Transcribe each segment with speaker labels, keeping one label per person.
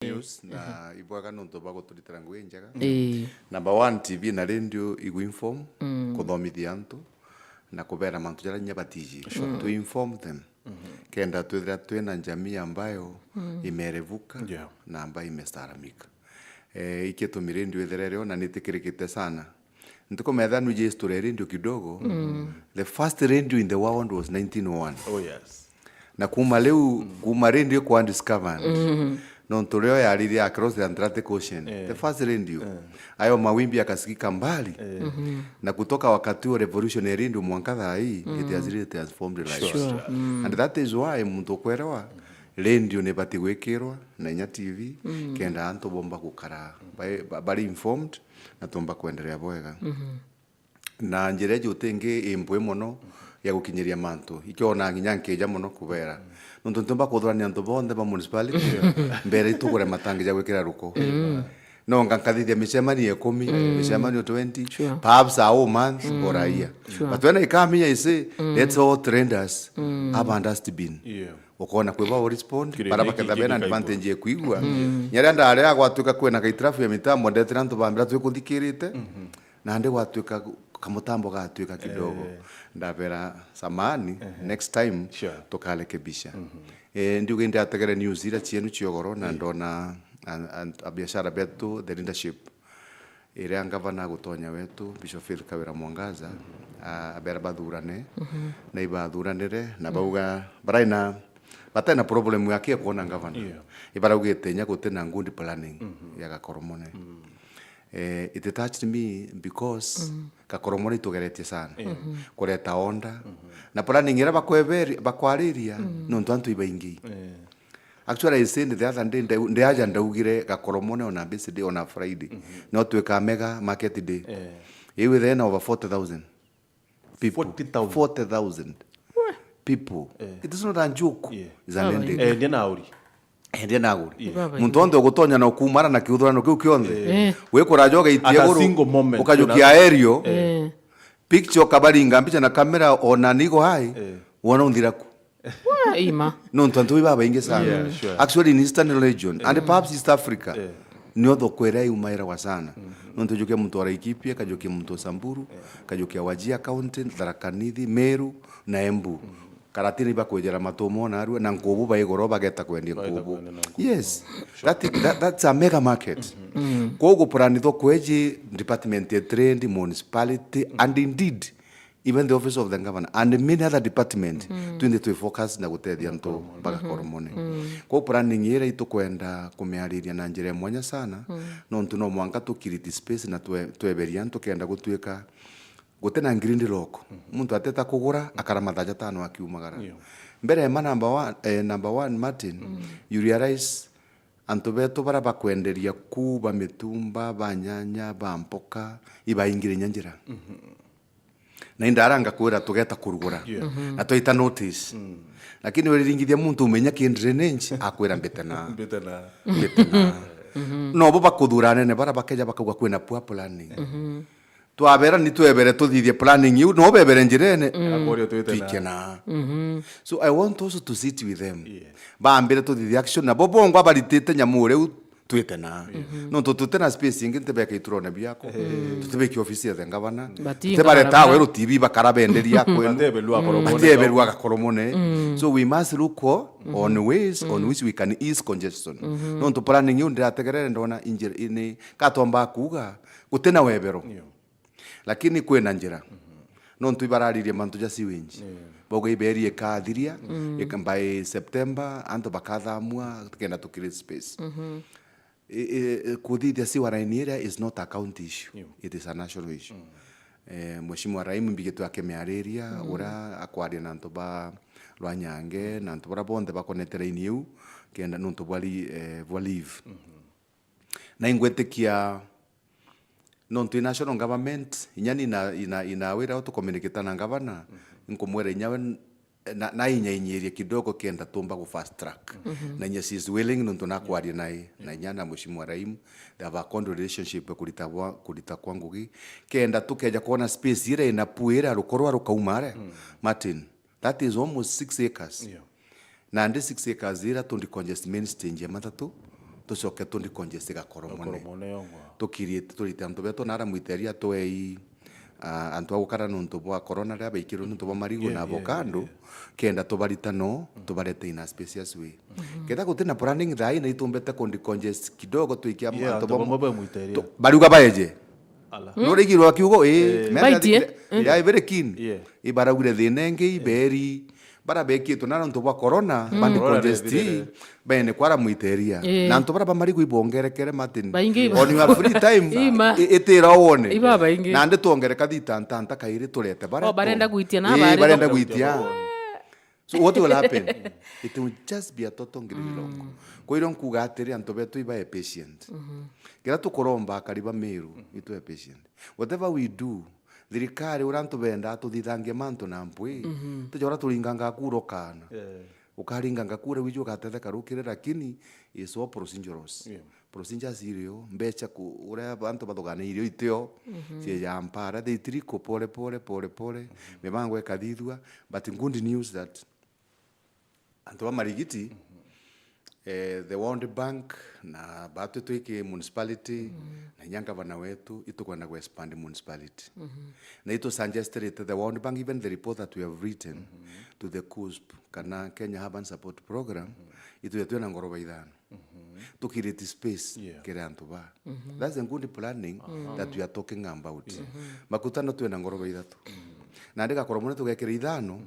Speaker 1: news na ibwaga nonto bago tulitara ngwe njaga number 1 TV na radio igu inform kuthomithia antu na kubera mantu jara nyabatiji to inform them kenda twithira twina jamii ambayo imerevuka na ambayo imestaramika ikitumire ndio itherero na nitikirikite sana ntiko medhanu je story radio kidogo the first radio in the world was 1901 na kuma leo kuma radio kwa discovered non tulio yalili across the Atlantic Ocean the first radio ayo mawimbi yakasikika mbali na kutoka wakati wa revolutionary radio mwankadha hii it has really transformed life and that is why muntu kwerawa radio ne bati gwekirwa na nya TV kenda anto bomba kukara bari informed na tomba kuendelea bwega na njireje utenge impwe mono ya gukinyiria mantu ikiona nginyanke ja muno kubera nuntu ntomba kuthurania antu bonde ba municipality mbere itugure matangi ja gwikira ruko no ngankathithia micemani 10 micemani 20 perhaps a month or a year but when I come here I say let's all trenders have understood ukona kwiba respond para bakatha bena advantage kuigwa nyari ndare agwatuka kwena kaitrafu ya mitambo ndetira ntu bambira twikuthikirite na ndi gwatuka kamutambo gatuika kidogo ndabera samani next time tukalekebisha ndi ugenda ategere news ira chienu chiogoro na ndona biashara betu the leadership ire ngavana gutonya wetu Bishop Phil Kawira Mwangaza abera bathurane na ibathuranire na bauga baraina batena problem yake kuona ngavana ibarugite nya gutena ngundi planning ya gakoromone it touched me because gakoromone tugeretie sana kureta onda na planning ira bakwariria no ntantu ibaingi actually I said the other day ndaja ndaugire gakoromone on a busy day on a Friday not to a mega market day you then over 40,000 people 40,000 people it is not a joke is an ending ndiye naguri muntu onde gutonya na kumara na kiuthurano kiu kionde we kurajoga itie guru ukajukia aerial picture kabaringa mbicha na kamera ona nigo hai wona undiraku ima nonto ntu baba inge sana actually in Eastern region and perhaps East Africa nyodo kwera yumaira wasana nonto juke mtu ara Ikipia kajuke mtu Samburu kajuke Wajia County Tharaka Nithi Meru na Embu karatini ba kwejera matomo na arua na nkubu ba igoro bageta kwendia nkubu yes that's a mega market kogo plan to kweji department of trade municipality and indeed even the office of the governor and many other department to focus na gutethia nto baga koromone ko planning ira itukwenda kumeariria na njira mwanya sana no ntu no mwanka to create space na tweberia nto kenda gutuika gutena ngirindi loko muntu ateta kugura akaramathaja tano akiumagara mbere ya number 1 Martin you realize antu beto bara bakwenderia kuba mitumba banyanya bampoka ibaingire nyanjira na indaranga kwera tugeta kurugura na toita notice lakini weringithia muntu umenya ki drainage akwera mbetena no bo bakuthurane ne bara bakeja bakagwa kwena poor planning twabera ni twebere tuthithie planning you no bebere njirene akorio twitena so I want also to sit with them bambire tuthithie action na bobongo abaritete nyamure twitena no tutena space ingi ntebeka iturone biako tutebeki office ya ngavana tebare tawe ro TV bakarabenderia kwenu atebelwa gakoromone so we must look on ways on which we can ease congestion no to planning you ndategerere ndona injira ini katomba kuga gutena webero lakini kwena njira no ntuibararirie mantu ja siwenji bogo iberie kathiria by September anto bakathamua tukenda to create space kuthithia si warainiera is not a county issue it is a national issue mheshimiwa Raimu mbigetu akemeareria ura akwaria na nto ba Lwanyange na nto bara bonde bakonetera iniu kenda nto bwali live na ingwetekia non to national government inyani ina wira to communicate na governor inkomwere nyawe na inyenyeria kidogo kenda tomba go fast track na nyesi is willing non to na kwari na nyana mheshimiwa Raimu they have a condo relationship kulita kwangu gi kenda tukeja kuona space ire ina puira rukorwa rukaumare Martin that is almost 6 acres na ndi 6 acres ira to congest main stage ya matatu tucoke tundi congest gakoromone tukiriete turite antu beto nara muiteria twei antu agukara nuntu bwa corona ria baikirwo nuntu bwa marigo na avocado kenda tubarita no tubarete in a spacious way kenda gutina planning thai na itumbete kundi congest kidogo tuikia antu bwa muiteria bariuga baeje no regirwa kiugo ya very keen ibaragure thinenge iberi bara bekitu na ntu bwa corona bandi congesti bene kwara muiteria na ntu bara bamarigo ibongerekere matin oni ma free time itira wone na ndi tuongereka thitantanta kairi turete bara
Speaker 2: barenda guitia na bare
Speaker 1: barenda guitia. So what will happen? It will just be a total ngirirongo. Koiro nkuga atiri antu betu iba patient. Kira tukoromba kariba meru itu patient. Whatever we do, thirikari urantu benda tuthithange mantu na mpwi tujora turinganga kuro kana ukaringanga kure wiju gatete karukire lakini is all procedures procedures irio mbecha ku ure bantu bathogane irio itio cie yampara they triko pole mebango ekadithwa but good news that antu ba marigiti the World Bank na batu tuiki municipality na nyanga bana wetu itukwenda ku expand municipality na ito suggested the World Bank even the report that we have written to the CUSP kana Kenya Urban Support Program itu yetu na ngoroba idano to create space kere antu ba that's a good planning that we are talking about makutano tu na ngoroba idatu na ndika koromone tugekera idano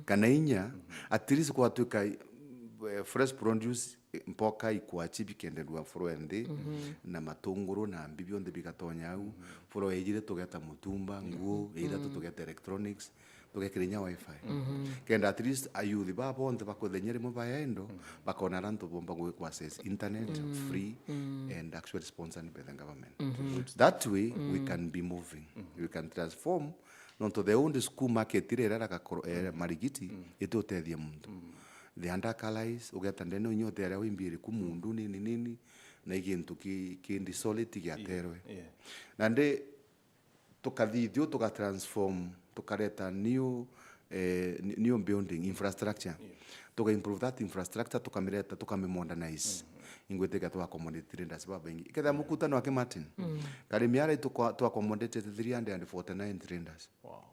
Speaker 1: kana inya at least kwa tuka fresh produce mpoka ikwachi bikenderwa froende na matunguru na mbibyo nde bigatonya au fro ejire tugeta mutumba nguo ira tugeta electronics tugekirinya wifi kenda at least ayuthi babo nde bakothenyere mu baendo bakona rantu bomba go access internet free and actually sponsored by the government that way we can be moving we can transform nonto the old school market irera ka marigiti itotethia muntu the undercalais ugeta ndeno nyote ya wimbiri ku mundu nini na igintu kindi solid giaterwe na nde tukathithio tukatransform tukareta new building infrastructure tuka improve that infrastructure tukamireta tukamemodernize ingweteka tu accommodate traders baba ingi ketha mukutano wake Martin kari miara tu accommodate 349 traders. Wow.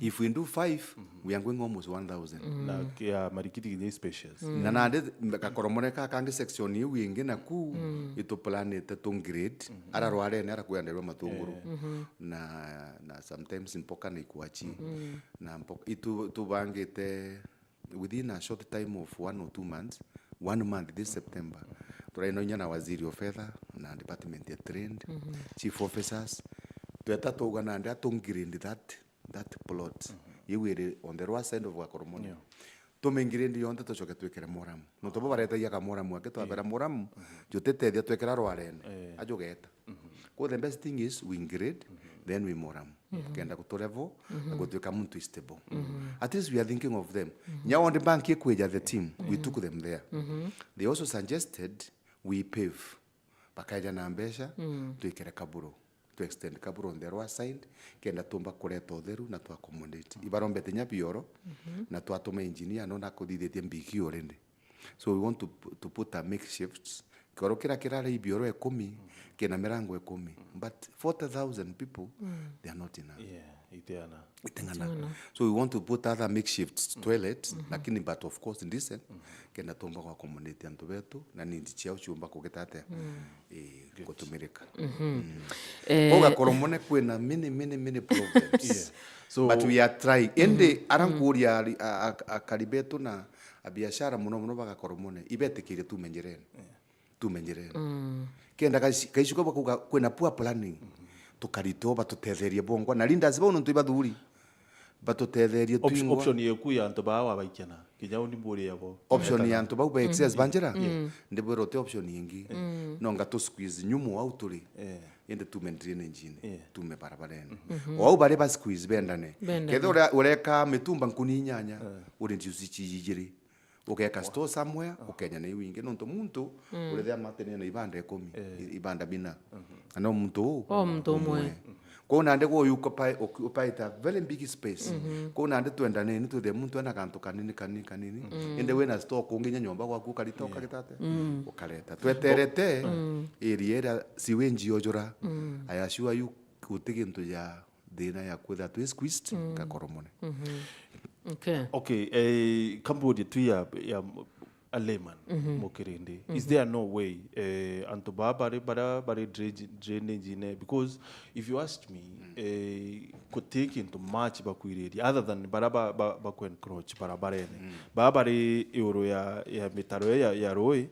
Speaker 1: If we do 5, we are going almost 1,000.
Speaker 3: Na kia marikiti ni spacious.
Speaker 1: Na nade kakoromone ka kangi section yu wingi na ku ito planete tong grade ara rware ne ara kuyanderwa matunguru na sometimes mpoka na ikuachi na mpoka itu bangete within a short time of 1 or 2 months 1 month this September turainonya na waziri of fedha na department ya trade chief officers tueta togana nda tong grade that plot yewere on the right side of Wakoromoni tumengire ndi yonte tochoke twekere moramu no tobo bareta ya kamoramu ake twabera moramu jotete dia twekera rwarene ajogeta ko the best thing is we grade then we moramu kenda ku level go tweka muntu stable at least we are thinking of them nyawo ndi bank ekweja the team we took them there they also suggested we pave bakaja na mbesha twekere kaburo to extend kaburo on the right side kenda tumba kureta otheru na to accommodate ibarombete nya bioro na to atoma engineer no na kodithete mbiki orende so we want to put a makeshift koro kira ibioro 10 kena mirango 10 but 40,000 people they are not enough itengana so we want to put other makeshift toilets lakini but of course decent kena tumba kwa accommodate antu betu na nindi chiao chumba kugetate kutumirika oga koromone kwena many problems so but we are trying ende aranguria akaribetu na biashara muno baka koromone ibetekire tumenjerene kenda kaishuka bako kwena poor planning tukarito batutetherie bongo na linda ziba untu ibathuri batutetherie
Speaker 3: tu option yeku ya antu bawa baikena kinyao ni mburi yabo
Speaker 1: option ya antu bawa excess banjera ndibwo rote option yingi no ngato squeeze nyumu au tuli ende tu maintain engine tu me barabarene au bare ba squeeze bendane ketho ureka mitumba nkuni nyanya uri ndiusi chijiri ukeka store somewhere ukenya na wingi no muntu uri thea matene na ibanda 10 ibanda bina ano muntu
Speaker 2: mwe
Speaker 1: ko nande go occupy a very big space ko nande tuenda nini to the muntu ana kantu kanini ende wena store kunginya nyomba kwa kukalita ukagitate ukaleta tweterete area siwenji ojora I assure you kutigintu ya dina ya kwetha twi squeezed kakoromone.
Speaker 3: Okay, Cambodia tu ya a layman mokirindi. Is there no way anto bare drainage ne, because if you ask me could take into much bakuiredi other than baraba baku encroach barabara bare euro ya mitaro ya roi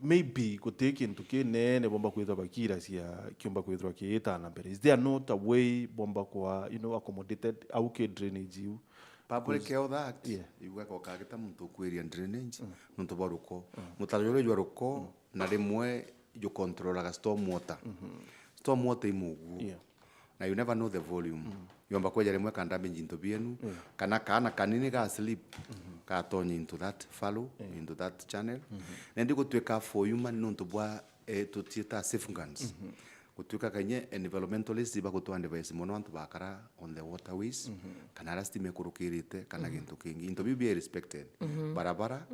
Speaker 3: maybe could take into ke ne bomba kuitwa bakira sia kiomba kuitwa kieta na mbere. Is there not a way bomba kwa accommodated au ke drainage you
Speaker 1: public health act igwa ko kagita muntu kweria drainage muntu baruko mutarore jwa ruko na rimwe you control ga storm water imugu na you never know the volume yomba kweja rimwe kanda binjinto bienu kana kanini ga sleep ka tonyi into that fallow into that channel na ndiko tweka for human nuntu bwa to tita safeguards kutuka kanye environmentalist bakutwa device mono antu bakara on the waterways kana rasti mekurukirite kana gintu kingi into be respected barabara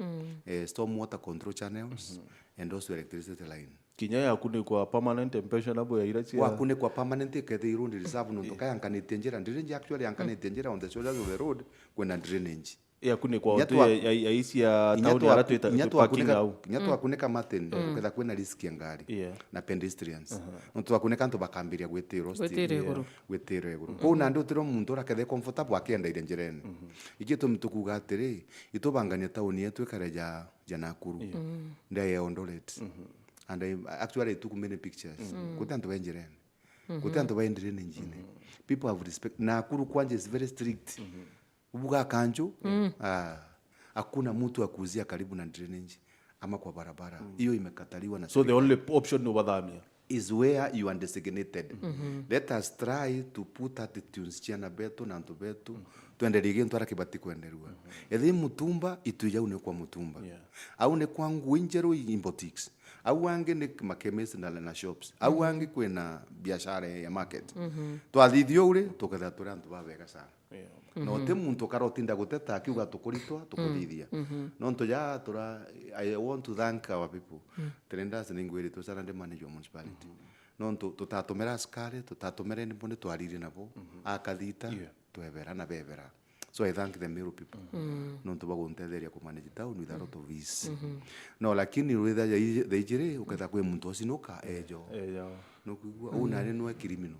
Speaker 1: storm water control channels and also electricity line
Speaker 3: kinya ya kune kwa permanent impressionable ya irachi
Speaker 1: wa kune kwa permanent kete irundi reserve no toka yankanite njira drainage actually yankanite njira on the shoulders of the road kwenda drainage
Speaker 3: ya kune kwa watu ya isi ya town ya ratu ita parking au
Speaker 1: nyato akuneka matende kwenda kwena risk ya ngari na pedestrians ntu akuneka ntu bakambiria gwetero eguru ko nandi utiro muntu rakethe comfortable akienda ile njirene igito mtukuga atiri itubangania town yetu ekareja Nakuru ndia ya Eldoret and actually took many pictures kutanto wenjirene kutanto baindire njine people have respect. Nakuru kwanje is very strict ubuga kanjo hakuna mtu akuzia karibu na drainage ama kwa barabara hiyo imekataliwa na
Speaker 3: so the only option no badamia
Speaker 1: is where you are designated. Let us try to put attitudes chiana betu na betu tuendelige ntwara kibati kwenderua ethi mutumba ituja une kwa mutumba au ne kwa ngwinjero imbotics au wange ne makemesi na shops au wange kwena biashara ya market twathithio uri tuketha turi antu babega sana no te muntu karotinda guteta akiuga tukuritwa tukuthithia no ntoja tura I want to thank our people trenders ningwiri to sana de manage municipality no tutatumira askari tutatumira ni bonde twarire nabo akathita twebera na bebera. So I thank the MERU people. No to baguntetheria ku manage town with a lot of ease. No lakini ruitha the ijire ukatha kwe muntu osinoka ejo no kuigua una no criminal.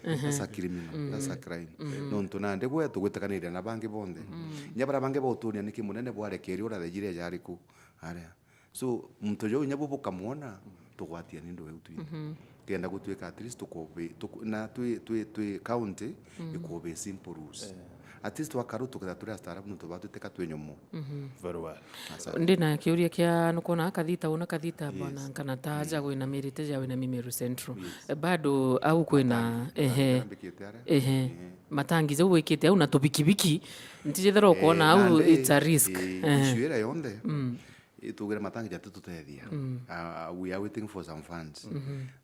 Speaker 1: That's a criminal, that's a crime. No ntunande gwe tugwetakanira na bangi bonde nyabara bangi botunia niki munene bwarekeri ura the ijire jariku aria. So muntu jo nyabo kamwona tugwatia nindo wetu kenda gutweka at least tukobe na twi county ikobe simple rules at least wakaruto kada turi astara muntu batu teka twenyomo
Speaker 3: very well
Speaker 2: ndina kiuria kia nukona akathita una kathita bwana kana taja gwina mirite jawe na Meru Central bado au kwina matangi zo wekete au na tobikibiki ntijethero kuona au it's a risk
Speaker 1: ishwera yonde itugera matangi jatu tutethia we are waiting for some funds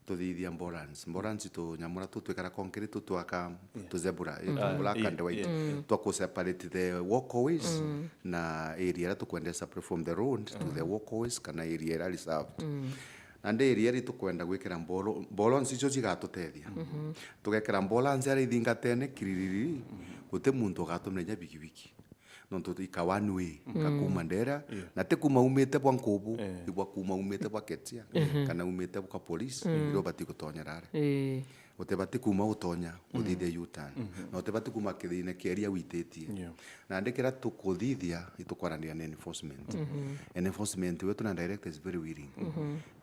Speaker 1: to the ambulance to nyamura to twekara concrete to twaka to zebra black and white to ko separate the walkways na area to kwenda separate from the road to the walkways kana area reserved and area ri to kwenda gwekera mbolo nsicho cigatutethia tugekera ambulance ari thingatene kiririri gute muntu gatumenya bikibiki no to ikawan way kakuma ndera na te kuma umete bwa nkobu ibwa kuma umete bwa ketia kana umete bwa police iro batiko tonya rare utebati kuma utonya uthithia yutan no utebati kuma kithine keria witetie na ndekera tukuthithia itukwarania na enforcement wetu na director is very willing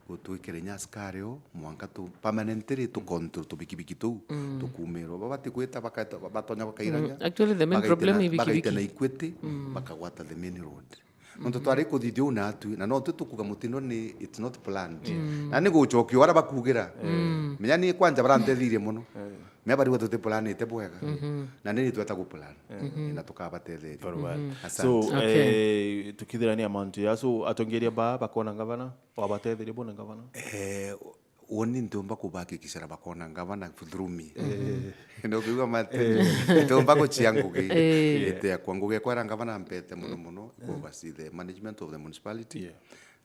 Speaker 1: utwikere nyaskario mwanka tu permanently to control to bikibiki tu tukumero babati kweta batonya bakairanya
Speaker 2: actually the main problem is
Speaker 1: bikibiki na ikwete bakagwata the main road muntu twari kuthithio na atu na no tutukuga mutino ni it's not planned na ni guchokio wara bakugira menya ni kwanja barantethirie muno me bari watu te plan ite bwega na ni tweta ku plan na tukabatetheria
Speaker 3: so tukithirania amount ya so atongeria ba bakona ngavana wabatetheria bona ngavana
Speaker 1: oni ntomba kubaki kisera bakona ngavana through me no biwa mate ntomba ko chianguge ete ya kwanguge kwara ngavana mpete muno oversee the management of the municipality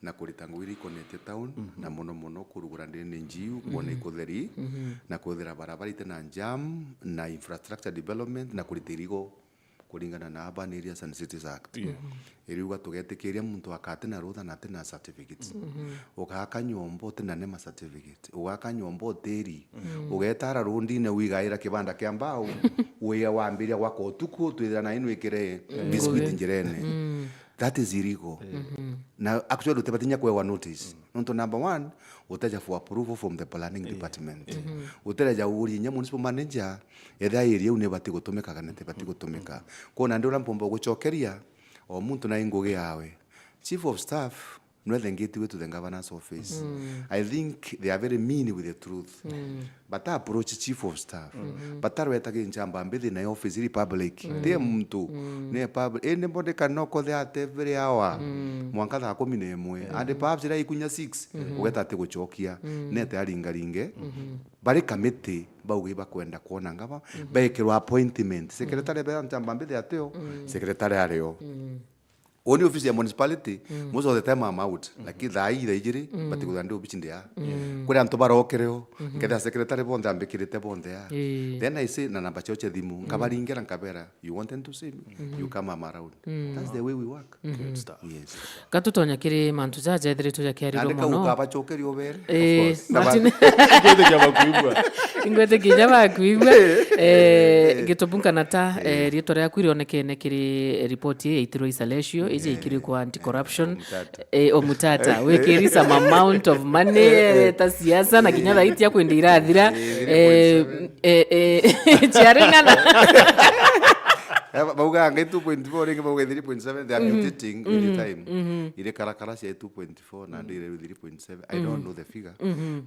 Speaker 1: na kuritangwiri connect town na muno kurugura ndene njiu kuona ikotheri na kuthira barabara itena jam na infrastructure development na kuritirigo kuringana na Urban Areas and Cities Act. Iriuga tugetekeria muntu akatena rutha na tena certificates. Ukaka nyombo tena nema certificate. Ukaka nyombo teri. Ugetara rundi ne wigaira kibanda kia mbao. Uya wambiria wako utuku twithira na inu ikire biscuit njirene. That is illegal. Now, actually, utapatinya kwa notice. Nonto number 1, utaja for approval from the planning department. Utaja uri nya municipal manager, eda area unebati gutumika kana tebati gutumika. Kona ndura mpombo guchokeria o muntu na ingoge yawe. Chief of staff no then get to the governor's office. I think they are very mean with the truth. But I approach chief of staff. But I wait again chamba mbele na office ili public. They muntu ne public. Anybody can knock on there every hour. Mwanka za 11 and perhaps ila ikunya 6. Ugeta ate guchokia. Ne tayari ngaringe. Bari kamete bauge bakwenda kuona ngaba. Baekero appointment. Secretary ba chamba mbele ateo. Secretary areo. Only office ya municipality, most of the time I'm out. Like that, ijiri, but you don't do bitch in there. Kuri anto barokereo, keda secretary bonde ambekirete bonde. Then I say, na nabachoche dimu, kabaringera nkabera. You want them to see me? You come around. That's the way we work. Good stuff. Yes.
Speaker 2: Katutonya kiri mantu jaje edri tuja kiari gomo no.
Speaker 1: Andeka ukabachokeri obere.
Speaker 2: Martin. Ingwete kijaba kuibwa. Gitobu NKANATA rito ria kwirionekene kiri report ye itiro isalesio ije ikiri kwa anti corruption omutata wekiri some amount of money ta siasa na kinyatha itia kwendira athira chiarengana
Speaker 1: bauga ngai 2.4 ringi bauga 3.7 they are mutating every time ile karakara cia 2.4 na ndire 3.7 I don't know the figure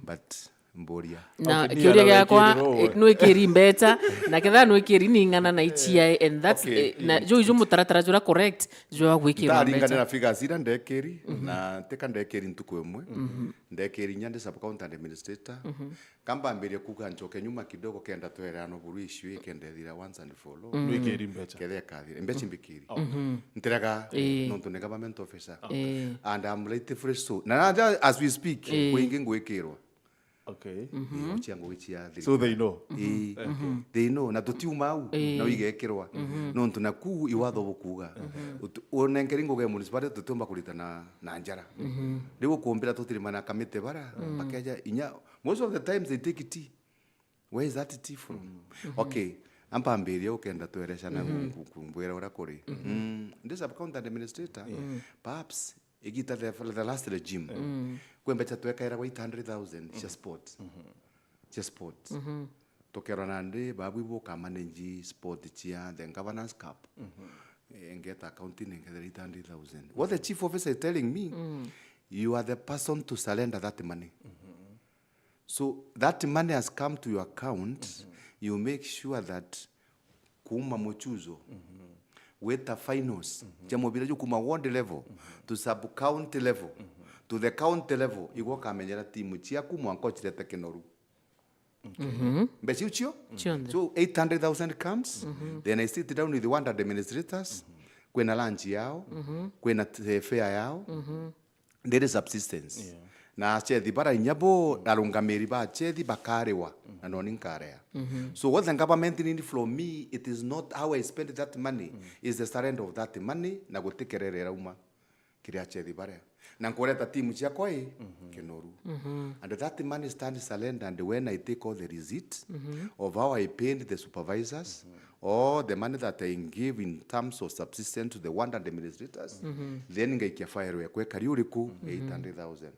Speaker 1: but mboria
Speaker 2: na kiuria gyakwa no ikiri mbeta na ketha no ikiri ningana na ichia and that's na jo mutaratara jura correct jo gwikira mbeta
Speaker 1: ndingana na figures ira ndekeri na teka ndekeri ntuko emwe ndekeri nyande sub county administrator kamba mbere kuka njoke nyuma kidogo kenda twera no buru issue kenda thira once and for all
Speaker 3: no ikiri mbeta
Speaker 1: kethe kathira mbechi mbikiri ntiraga no to government officer and I'm late fresh so na as we speak kuingi ngwikirwa.
Speaker 3: Okay.
Speaker 1: So
Speaker 3: they know.
Speaker 1: They know. Na tutiuma au na wigekirwa. No ntuna ku iwatho bukuga. Onenkeringo ge municipality tutumba kulita na njara. Ndigo kuombera tutirimana kamite bara pakeja inya most of the times they take tea. Where is that tea from? Okay. Ampa mbere ukenda tweresha na kumbwera ora kuri. This sub-county administrator perhaps igita the last regime. Kwembecha twekaira 800,000 cia sport. Cia sport. Tokera nande babu iboka manage sport cia the governance cup. Engeta accounting engeta 800,000. What the chief officer is telling me, you are the person to surrender that money. So that money has come to your account. You make sure that kuma mochuzo with the finals. Jamobira ju kuma ward level to sub county level. To the county level, igwo kamenyera timu chiaku mwanko chirete kinoru. Mbesi uchio? So 800,000 comes. Then I sit down with the ward administrators. Kwena lunch yao. Kwena fare yao. There is subsistence. Na chethi bara inyabo arungamiri ba chethi bakarewa na noni nkarea. So what the government need from me, it is not how I spend that money. It's the surrender of that money na gutekerera uma kiria chethi bara. Nankoreta timu chia koi kenoru. And that money stands surrender, and when I take all the receipts of how I paid the supervisors or the money that I give in terms of subsistence to the ward administrators, then I can fire kwe kariuriku 800,000.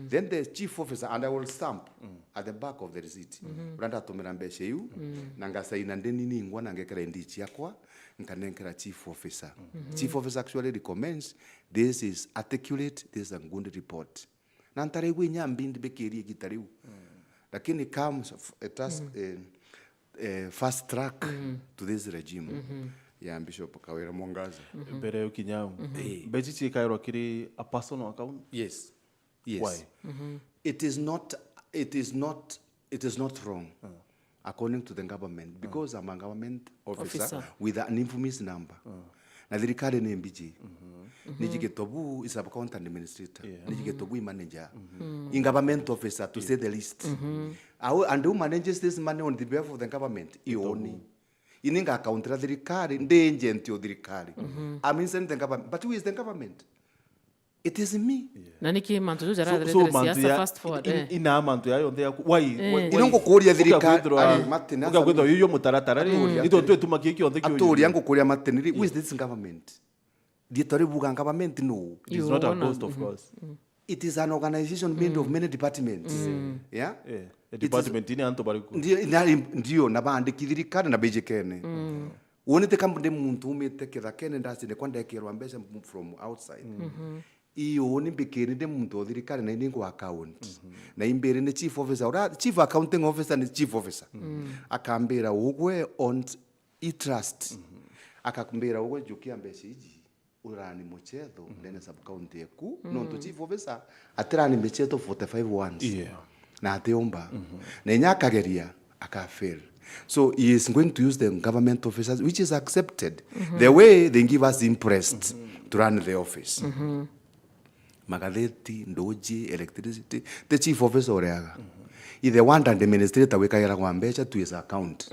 Speaker 1: Then the chief officer, and I will stamp at the back of the receipt. Randa tomera mbeshe yu, nanga saina ndeni ni ngwa nangekera ndichi yakwa, nkanenkera chief officer. Chief officer actually recommends this is articulate, this is a good report. Nantare gwe nyambindi bekeri gitariu. Lakini comes fast track to this regime. Ya Bishop Kawira Mongaza.
Speaker 3: Bere ukinyao. Bejichi kairo kiri a personal account?
Speaker 1: Yes. Yes.
Speaker 3: Why?
Speaker 1: It is not it is not wrong according to the government because I'm a government officer with an infamous number. Na thirikari ni MBG. Niji GITOBU is a accountant administrator. Niji GITOBU manager. In government officer to say the least. And who manages this money on the behalf of the government? Ioni. Ininga account la thirikari ndi agent of thirikari. I'm inside the government. But who is the government? It is me.
Speaker 2: Na niki mantu jo jara siasa fast forward.
Speaker 3: Ina mantu yayo ndea why
Speaker 1: inongo kuria thirikari
Speaker 3: matina. Uga kwetho yoyo mutaratara ri ito twe tumaki ki onthe ki.
Speaker 1: Atori yango kuria matiniri who is this government? Dietore buga government no.
Speaker 3: It is not a ghost of course.
Speaker 1: It is an organization made of many departments. Yeah?
Speaker 3: A department ini anto bari ku.
Speaker 1: Ndio na bandiki thirikari na bejekene. Wonete kambe muntu umete ketha kene ndasine kwanda ekerwa mbesha from outside. Iyo ni bekeni de muntu thirikari na ningo account. Na imbere ne chief officer ora chief accounting officer ni chief officer. Akambera ugwe on trust. Akakumbera ugwe jukia mbesha iji. Urani mochetho ndene sub county eku no to chief officer atirani mechetho 45 ones na ateomba na nyakageria akafail. So he is going to use the government officers, which is accepted. The way they give us impressed to run the office. Magatheti, ndoji, electricity, the chief officer oreaga. He the one and the administrator wekaira kwa mbecha to his account.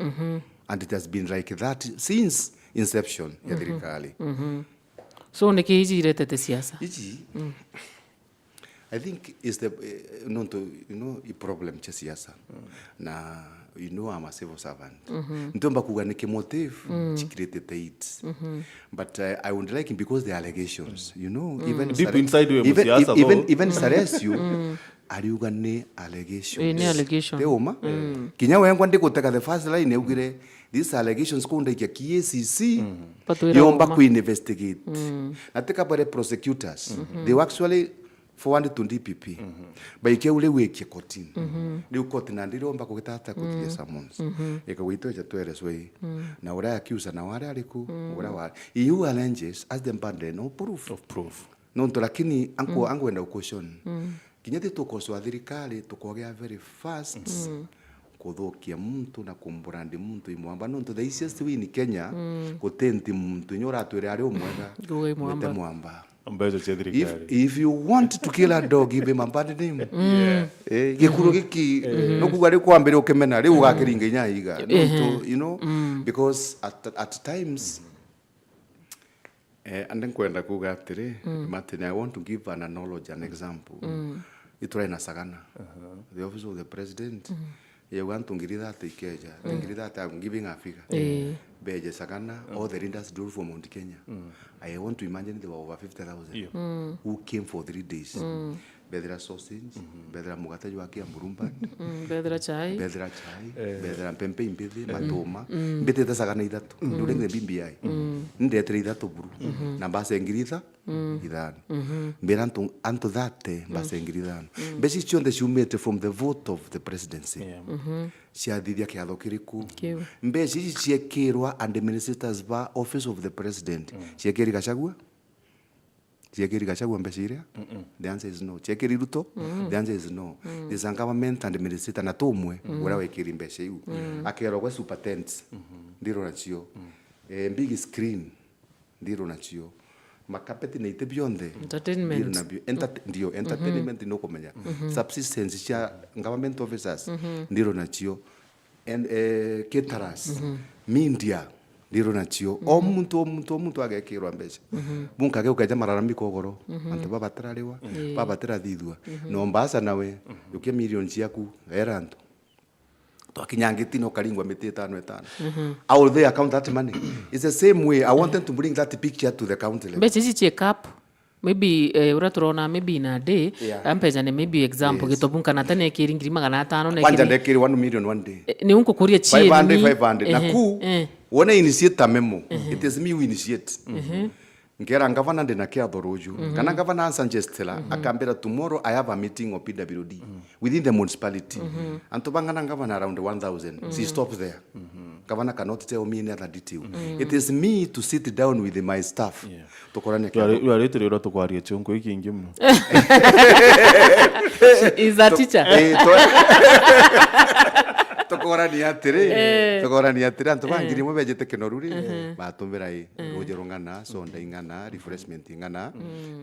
Speaker 1: And it has been like that since inception ya thirikari.
Speaker 2: So niki iji irete siasa?
Speaker 1: Iji, I think is the a problem cha siasa. Na I'm a civil servant. Ntomba kuga niki motive created it. But I would like him because the allegations, even
Speaker 3: deep inside you
Speaker 1: even arrest you. Are you gonna allegations?
Speaker 2: Any allegation?
Speaker 1: Teoma. Kinya wengo ndiko taka the first line ugire these allegations kunda ya KCC. Yomba ku investigate. Nataka pale prosecutors. They were actually forwarded to DPP. Baike ule weke kotini. Ni ukoti na ndiro omba kugitata kutia summons. Eka wito ya tuereswe. Na ura accuse na wale aliku ura wale. You challenges as them bad no proof
Speaker 3: of proof.
Speaker 1: No lakini angu enda ukosyon. Kinyati tukoswa thirikari tukogea very fast. Kuthukia muntu na kumburandi muntu imwamba no the easiest way in Kenya kutenti muntu nyora twere ari umwega gwete mwamba. If you want to kill a dog, give him a bad name. Gikuru giki no kugari kwambere okemena ri ugakiringa nyayiga because at times and then kwenda kuga atire Martin, I want to give an analogy, an example. Itwa na Sagana, the office of the president. You want to give that Ikeja, give that I'm giving Africa. Beje Sagana, all the leaders do from Mount Kenya. I want to imagine there were over 50,000 who came for 3 days. Bedra sausage, bedra mugata juaki amburumba,
Speaker 2: bedra chai,
Speaker 1: bedra pempe impede, matoma, impede da Sagana idatu, during the BBI. Ndetri idatu buru, na base ingirida, idan. Beranto anto date base ingiridan. Besichon the shumete from the vote of the presidency. Sia didia ke adokiriku. Mbesi chiekerwa and the ministers ba office of the president. Chiekeri Gachagua? Chiekeri Gachagua mbesiria? The answer is no. Chiekeri Ruto? The answer is no. There's a government and the minister na tomwe wala wekeri mbesi yu. Akero kwa super tents. Ndiro na chio. Big screen. Ndiro na chio. Makapeti na ite beyond
Speaker 2: entertainment.
Speaker 1: Ndio entertainment no komenya. Subsistence cha government officers. Ndiro na chio. And caterers. Media. Ndiro na chio. Omuntu agekirwa mbesha. Bunka ge ukaja mararamiko goro. Antu baba tralewa. Baba tradidwa. No mbasa nawe. Yuke million ciaku eranto. Akinyangiti no kalingwa mete 5. I will they account that money. It's the same way. I want them to bring that picture to the county level.
Speaker 2: But this check up. Maybe uraturona maybe in a day. Ampejane maybe example GITOBU NKANATA ne kiringiri magana 5 ne
Speaker 1: kiri. Nekiri 1 million one day.
Speaker 2: Ni unko kuria chini
Speaker 1: 500 na ku wona initiate memo. It is me who initiate. Ngera ngavana ndena kia doroju. Kana ngavana Sanchestela akambera tomorrow I have a meeting of PWD within the municipality. And to bangana ngavana around 1,000. She stops there. Governor cannot tell me any other detail. It is me to sit down with my staff. Tukorane
Speaker 3: You are ready to kwaria chonko iki ingi mno.
Speaker 2: Is a teacher.
Speaker 1: Tukorani atire antu bangiri mwe bejete kinoruri batumbira rujero ngana sonda ingana refreshment ingana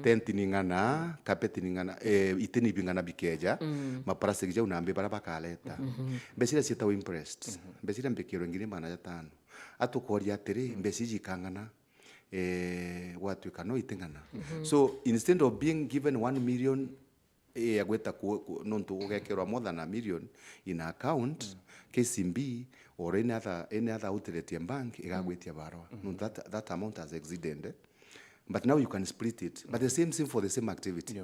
Speaker 1: tent ingana carpet ingana itini bingana bikeja maparase gije unambe bara bakaleta besira sita impressed besira mbekiro ngiri mana ya tano atukoria atire besiji kangana watu kano itengana so instead of being given 1 million agweta nontu ugekerwa more than 1 million in account KCB or any other outlet in bank igagwetia barwa that amount has exceeded but now you can split it but the same thing for the same activity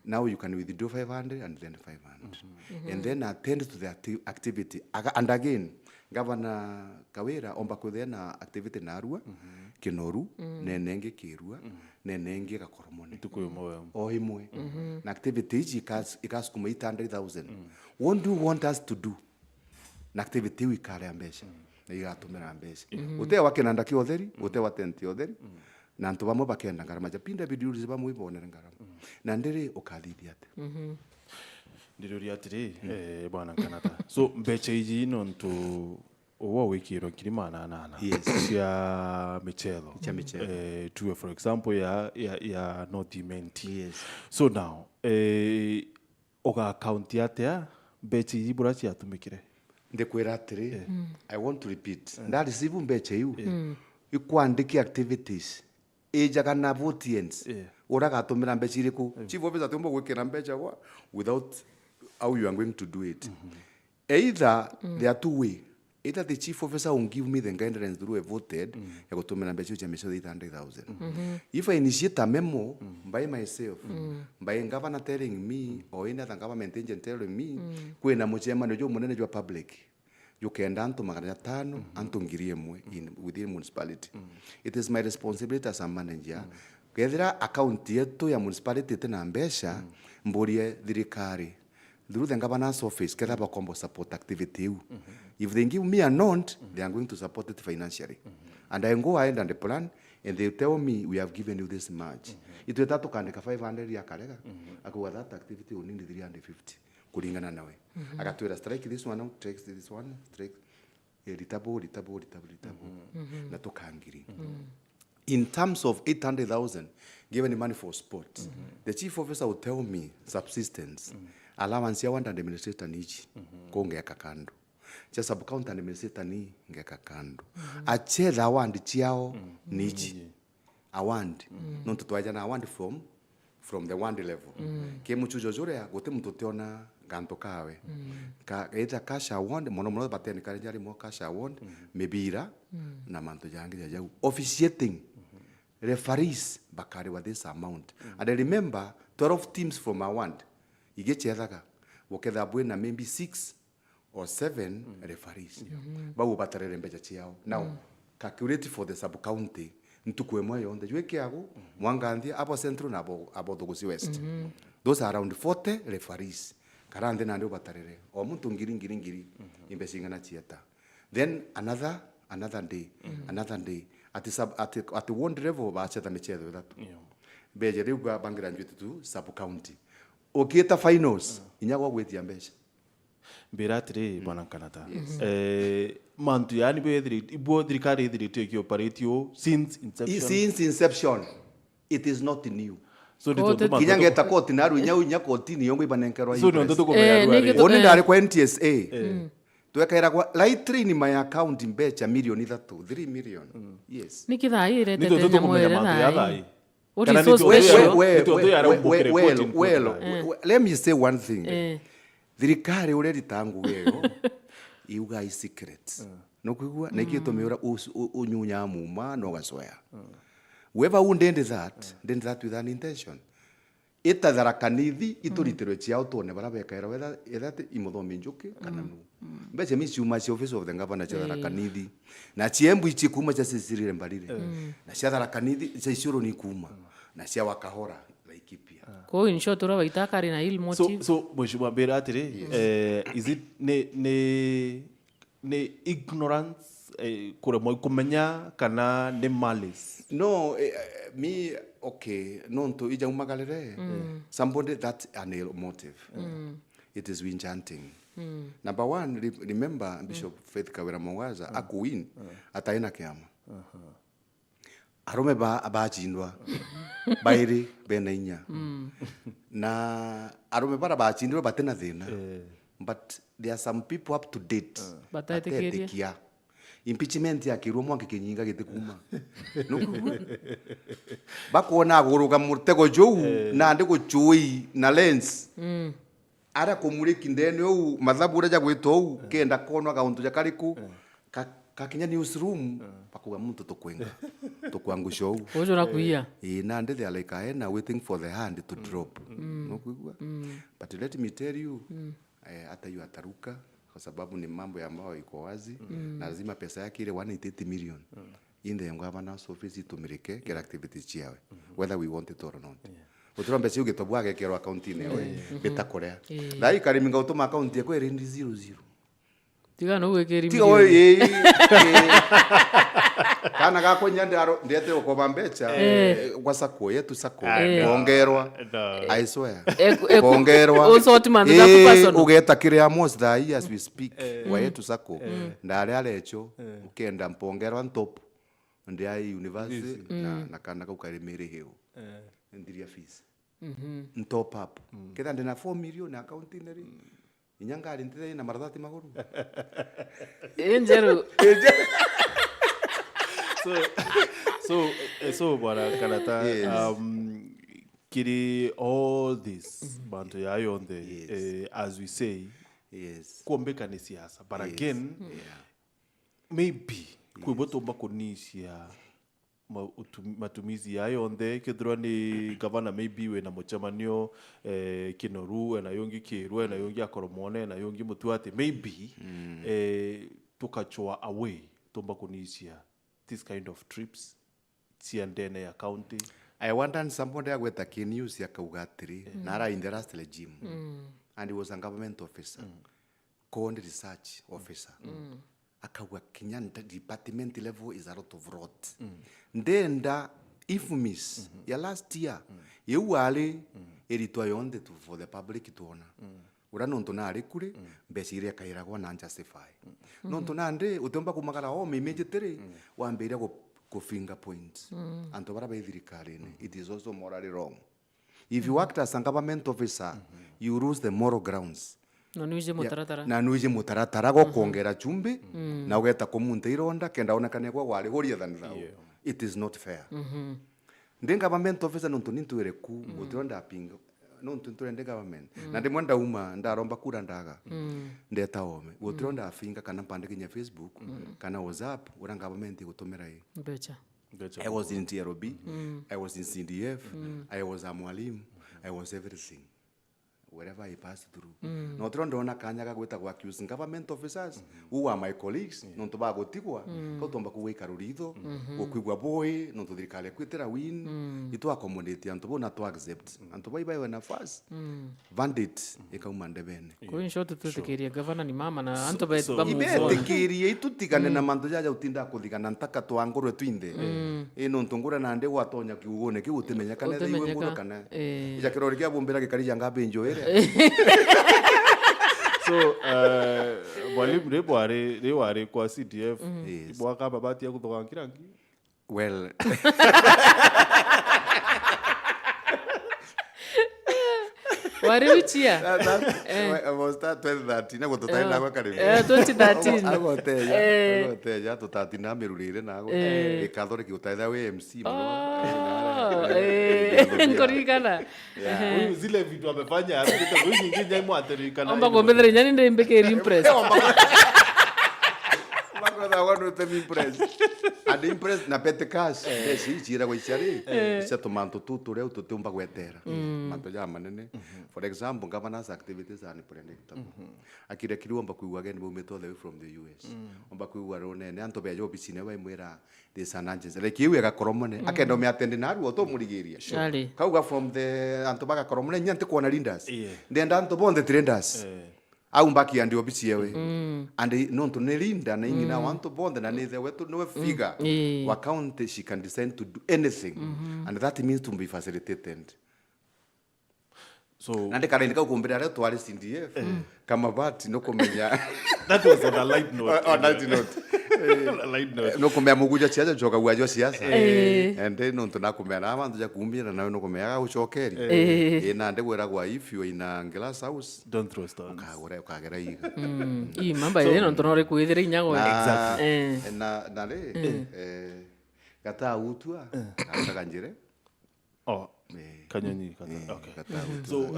Speaker 1: now you can withdraw 500 and then 500 and then attend to the activity and again Governor Kawira omba kuthena activity na Arua Kinoru nenenge Kirua nenenge Gakoromone o imwe na activity iji ikasukuma 800,000 what do you want us to do na activity wikare ambesha na igatumira ambesha ute wakenanda ki otheri ute watenti otheri na ntu bamwe bakenda ngarama japinda bidiuri bamwe ibonera ngarama na ndiri ukathithia ate
Speaker 3: ndiri atiri bwana Kanata so mbeche iji nontu owo wikiro kirimana nana cia michelo tuwe for example ya nodimenti so now oga account yatea mbeche iji burachi atumikire
Speaker 1: ndekwira atiri I want to repeat that is even mbeche yu ikwandiki activities ejaga na votients uraga atumira mbeche iriku chief officer tumbo gwikira mbeche kwa without how you are going to do it either there are two way either the chief officer will give me the guidelines through a voted ya gutumira mbeche cha mesho 800,000 if I initiate a memo by myself by governor telling me or any other government agent telling me kwena muchema ndio munene jwa public you can anto magana 5 anto ngirie mwe in within municipality it is my responsibility as a manager kwethira account yetu ya municipality tena mbesha mburie thirikari through the governor's office ketha ba combo support activity you if they give me a note they are going to support it financially and I go ahead and the plan and they tell me we have given you this much it will tatu kandika 500 ya karega akuwa that activity will need 350 kulingana nawe akatwira strike this one out strike this one strike litabo na tokangiri in terms of 800,000 given money for sports the chief officer will tell me subsistence allowance ya wanda administrator nichi kongeka kando cha sub county administrator ni ngeka kando acheza awandi chiao nichi awandi nonto twaja na awandi from the one level ke muchujo jore gote mtoteona ganto kawe ka eta kasha award mono bateni karijari mo kasha award mebira na manto jangi ya officiating referees bakari with this amount and I remember 12 teams from award igechethaka woketha bwena maybe 6 or 7 referees bawo batarere mbecha chiao now calculate for the sub county ntukwe mwe yonde jweke ago mwangandia abo central na abo Thogosi west those are around 40 referees karande na ndio batarere o muntu ngiri imbesinga na chieta then another day at one level baacheta mechezo that beje riu bangira njwitu tu sub county okieta finals inyagwa gwetia mbeca
Speaker 3: Biratri bwana Kanata mantu yani bo thirikari ithirite ki operate since
Speaker 1: inception it is not new
Speaker 3: so ndito
Speaker 1: kinyangeta koti naru nya koti ni yongo ibanenkerwa
Speaker 3: so ndo kumera
Speaker 1: oni ndari kwa NTSA twekaira kwa lightly ni my account mbeca milioni 3 million yes
Speaker 2: nikithaire tete
Speaker 3: ndito kumera mantu ya thai
Speaker 2: what is so special
Speaker 1: well let me say one thing thirikari uredi tangu weyo iuga i secret no kwigua na ikitumira unyunya muma no gasoya whoever who did that with an intention itathara kanithi ituritirwe ciao tone bara bekaira whether imuthomi njuki kana nu mbeche mi ciuma ci office of the governor ciathara kanithi na ciembu ichi kuma cia sisirire mbarire na ciathara kanithi cia icuro ni kuma na cia wakahora laikipia
Speaker 2: ko in short ura waitakari na il motive
Speaker 3: so mheshimiwa Biratri is it ne ignorance kuremwa kumenya kana ni malice.
Speaker 1: No, me, okay, no, to ija umagalere. Somebody that's an motive. It is wind chanting. Number one, remember Bishop Faith Kawira Mwangaza, aku win, ataina kiama. Arome ba chindwa, bairi bena inya. Na arome ba chindwa batena thina. But there are some people up to date. Batatekia. Impeachment ya kirwo mwanke kinyinga gitikuma. Bakona guruga murtego jou na ndiko chui na lens. Ara kumuriki ndene ou mathabura ja gwito kenda kono akauntu ja kariku kakinya newsroom pakuga muntu tukwenga tukwangusha ou
Speaker 2: ojo na kuia
Speaker 1: na ndethe like aena waiting for the hand to drop no kuigwa but let me tell you hata yu ataruka kwa sababu ni mambo ya ambao iko wazi na lazima pesa yake ile 180 million in the governance office itumirike kila activities chiawe whether we want it or not. Uturombe si ugitobu age kero account ine we betakorea. Dai kariminga utuma account yako iri 00.
Speaker 2: Tiga no wekeri.
Speaker 1: Tiga we kana gako nyande aro ndete ukoba mbecha gwasako yetu sako bongerwa I swear bongerwa
Speaker 2: usoti mandu gaku personal
Speaker 1: ugeta kiria most that as we speak wa yetu sako ndare alecho ukenda mpongerwa ntop ndiai university na kana kaukarimere hiyo ndiria fees top up kenda ndina 4 million account ineri inyanga ali ndite na marathati maguru
Speaker 2: enjero
Speaker 3: so bwana Kanata kiri all this bantu yayo on the as we say kuombeka ni siasa but again maybe kuibotomba kunisia matumizi yayo onde kithirwa ni gavana maybe we na muchemanio kinoru na yongi kirwe na yongi akoromone na yongi mutuate maybe tukachwa away tomba kunisia this kind of trips siandene ya county.
Speaker 1: I wondered somebody agweta news ya kaugatiri nara in the last regime and he was a government officer called research officer akawa Kenyan department level is a lot of rot ndenda infamous ya last year yewale eritwa yonde for the public to ona ura nonto na ari kure mbesire kairagwa na justify nonto na nde utomba kumagara o immediately wambira go finger points anto bara baithirikari it is also morally wrong if you act as a government officer you lose the moral grounds na nuije mutaratara go kuongera chumbi na ugeta komunte ironda kenda onekane kwa wale horia than thou it is not fair ndenga government officer nonto nintuire ku utonda pinga nonto nturende government na ndimwenda uma ndaromba kura ndaga ndeta ome utonda afinga kana pande kinya Facebook kana WhatsApp ura government gutumira hii
Speaker 2: becha
Speaker 1: I was in TRB I was in CDF I was a mwalimu I was everything wherever I passed through. No ndona kanya gagweta gwa accuse government officers who are my colleagues no to bagotigwa ko tomba kuweka ruritho gukwigwa boy no to thirikale kwitera win itu accommodate anto bona to accept anto baibai na fast bandit ikauma ndebene
Speaker 2: ko in short tutekeria governor ni mama na anto ba
Speaker 1: ibetekeria itutikane na manto jaja utinda kuthigana ntaka twangurwe twinde no ntungura na nde gwatonya kiugone kiutemenya kana thiwe nguro kana ija kirori kya bombera gikari ngabe njoere
Speaker 3: so mwalimu ne ware kwa CDF bwaka babati ya kutoka kirangi
Speaker 1: well
Speaker 2: wariuchia
Speaker 1: I was that 2013 na gututaenda kwa karibu
Speaker 2: 2013
Speaker 1: agoteja tutatina mirurire nago ikathore kiutaitha we MC
Speaker 2: ngorikana
Speaker 3: huyu zile vitu amefanya hata huyu nyingine jaimo aterikana
Speaker 2: amba gombethera nyani ndio mbeke impress
Speaker 1: makoda wanu te impress ade impress na pete cash si chira go ichari se tomanto tutu reu tutumba gwetera manto ya manene for example governance activities are unpredictable akire kiriomba kuigwa again bo meto the way from the US omba kuigwa rone ne anto bejo bisine wa imwera this ananjes like iwe ga koromone akendo me attend na ruo to murigiria kauga from the anto baga koromone nyante kuona leaders ndenda anto bonde traders au mbaki andi obisi yewe and no to nelinda na ingina want to bond na nethe wetu no figure wa county she can decide to do anything and that means to be facilitated.
Speaker 3: So
Speaker 1: nande karendika ukumbira leo twali CDF kama bati no komenya
Speaker 3: that was on a light note.
Speaker 1: On that note.
Speaker 3: Light note.
Speaker 1: No komenya muguja chiaja joka gwajo siasa. And then no tuna komenya na bantu ja kumbira na no komenya uchokeri. Na ndegwera gwa if you in a glass house
Speaker 3: Don't throw stones.
Speaker 1: Ukagera iga.
Speaker 2: Mamba ile no tonore kuithira inyago.
Speaker 3: Exactly.
Speaker 1: Na le kata utua akakanjire.
Speaker 3: Oh. Kanyonyi okay. So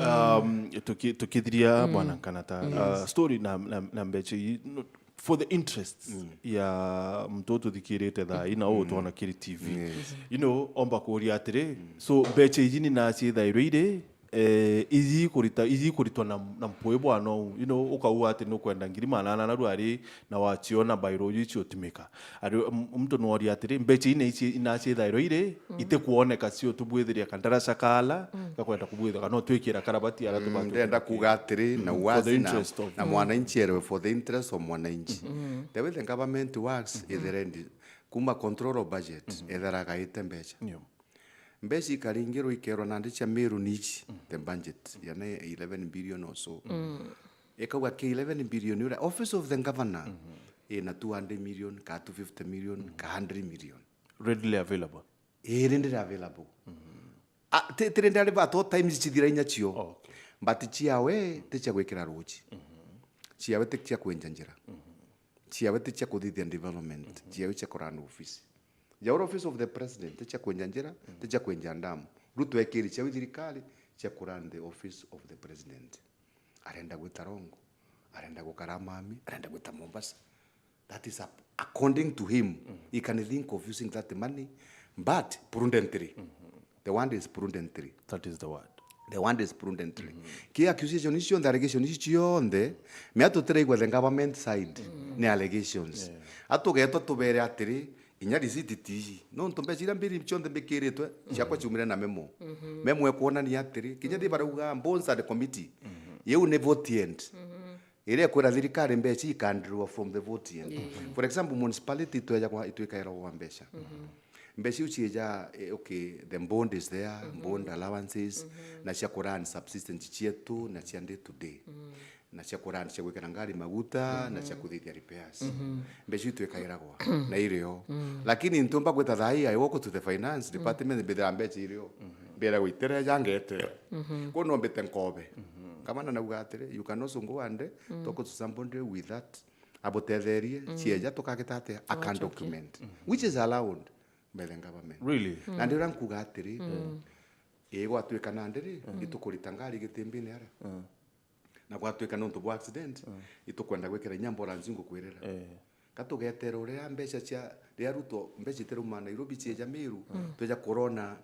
Speaker 3: tukidria bwana Kanata story na mbeche for the interests ya mtoto dikirete da ina o tuona kiri TV you know omba kuria atire so mbeche yini na cie da ire izi kurita na mpoe bwana you know ukauwa ati no kwenda ngiri manana na rwari na wachiona bairo yichi otimeka ari mtu no ori atire mbeche ina cie da ire ite kuoneka sio tubwithiria kandarasha kala gakwenda kubwitha kana twikira karabati ara tubatu
Speaker 1: ndenda kuga atire na wazi na mwananchi ere for the interest of mwananchi the way the government works is the end kuma control of budget ethera gaite mbeche mbesi karingiro ikero nandi cha MERU nichi the budget yana 11 billion or so ekawa ke 11 billion ura office of the governor ina 200 million ka 250 million ka 100 million
Speaker 3: readily available
Speaker 1: readily available trende ale bato times chidira inya chio but chiawe techa gwekera rochi chiawe techa kwenjanjira chiawe techa kuthithia development chiawe cha korana office ya office of the president techa kwenjanjira techa kwenjandamu ruto ekiri cha thirikari cha kurana the office of the president arenda gwitarongo arenda gukaramami arenda gwita Mombasa. That is according to him he can think of using that money but prudently. The one is prudently.
Speaker 3: That is the word.
Speaker 1: The one is prudently. Ki accusation is on the allegation is chionde me atotere igwa the government side ne allegations atogeto tubere atiri inya receipt tiji no ntombe chira mbiri chionde bekiretwe chakwa chumire na memo memo ekuona ni atiri kinya ndi baruga bonsa the committee yeu ne vote end ile kwa thirikari mbechi can draw from the vote end for example municipality tweja kwa itwekaira wa mbesha mbesi uchija okay the bond is there bond allowances na cia kuran subsistence chietu na cia day to day na cia kuran cia gwekera ngari maguta na cia kuthithia repairs mbesi twekairagwa na irio lakini ntomba gweta thai I walk to the finance department bedra mbechi irio bera gwitere jangete kono mbete nkobe kama na ugatire you can also go and talk to somebody with that abotetherie cieja tukagetate a can document which is allowed by the government.
Speaker 3: Really?
Speaker 1: Na ndira nkuga atiri ego atweka na ndiri itukurita ngari gitembine ara na gwatweka no ntubo accident itukwenda gwekera nyambulance ngukwirira katugetera uria mbeca cia ria ruto mbeca teruma Nairobi cieja MERU tweja corona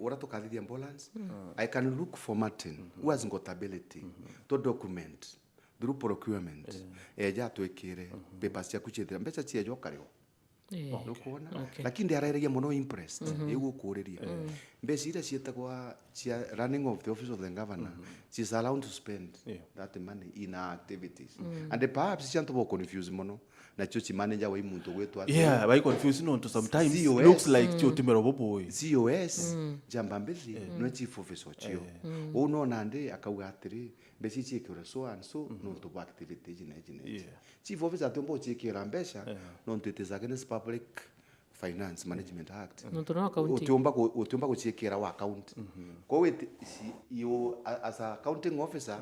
Speaker 1: ora tukathithia ambulance I can look for Martin who has got ability to document through procurement eja twekire papers cia kuchethera mbeca cieja okareo nukona lakini ndiarareria muno impressed igukuriria mbeci ira cietagwa cia running of the office of the governor she is allowed to spend that money in activities and perhaps she can't confuse muno na chuchi manager wa imuntu gwetu
Speaker 3: ati by confuse no to sometimes looks like chotimero boboy
Speaker 1: COS jambambezi no chief officer chio uno nande akauga atiri mbeci chiekira so and so no to activity jine chief officer atombo chiekira mbesha no to it is against public finance management act
Speaker 2: no to no account
Speaker 1: utomba kuchiekira wa account ko we you as a accounting officer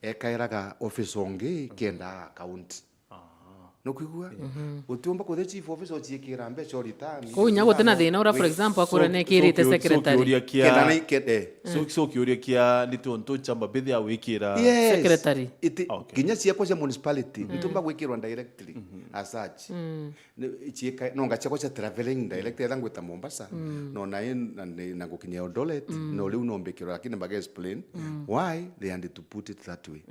Speaker 1: ekairaga office onge kenda account no kwigua utomba ko the chief officer chiekira mbesha ritami
Speaker 2: ko nyago tena thina ura for example akora ne kirite secretary
Speaker 1: kenda kede
Speaker 3: so kiuria kia nitonto chamba bethi ya wikira
Speaker 2: secretary
Speaker 1: kinya ciakwa cia municipality nitumba gwikirwa directly as such chieka no ngachakwa cia traveling direct ya ngweta Mombasa no na gukinya Eldoret no riu no mbikirwa lakini mbaga explain why they had to put it that way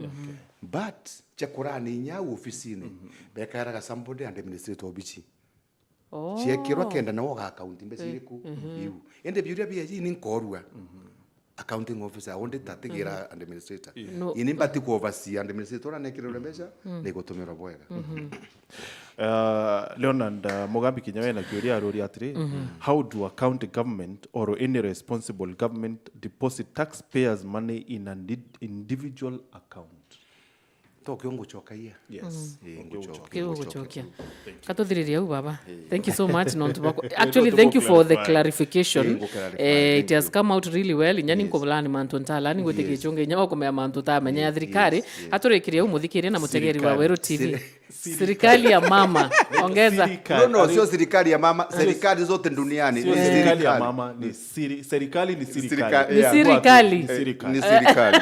Speaker 1: but chakurani nya ofisini bekaraga somebody and administrator obichi ciekirwa kenda na woga account mbesiriku iu ende biuria bia ni nkorua accounting officer onde tatigira administrator
Speaker 2: No.
Speaker 1: ini mbati ku oversee administrator na kire mbeca ni gutumira bwega
Speaker 3: Leonard Mugambi Kinyawe na kiuria arori atri how do a county government or any responsible government deposit taxpayers money in an individual account?
Speaker 1: Tokyo nguchokaia
Speaker 3: Yes.
Speaker 2: Nguchokia. Katuthiriria u baba. Thank you so much actually thank you for the clarification. It has come out really well. Nyani nkobulani mantu ntalani gweteke chonge nyawo komea mantu ta menya ya thirikari aturikiria umuthikiria na mutegeri wa Weru TV. Serikali ya mama. Ongeza.
Speaker 1: No, sio serikali ya mama, serikali zote duniani
Speaker 3: ni serikali ya mama, ni serikali ni serikali.
Speaker 2: Ni serikali.
Speaker 1: Ni serikali.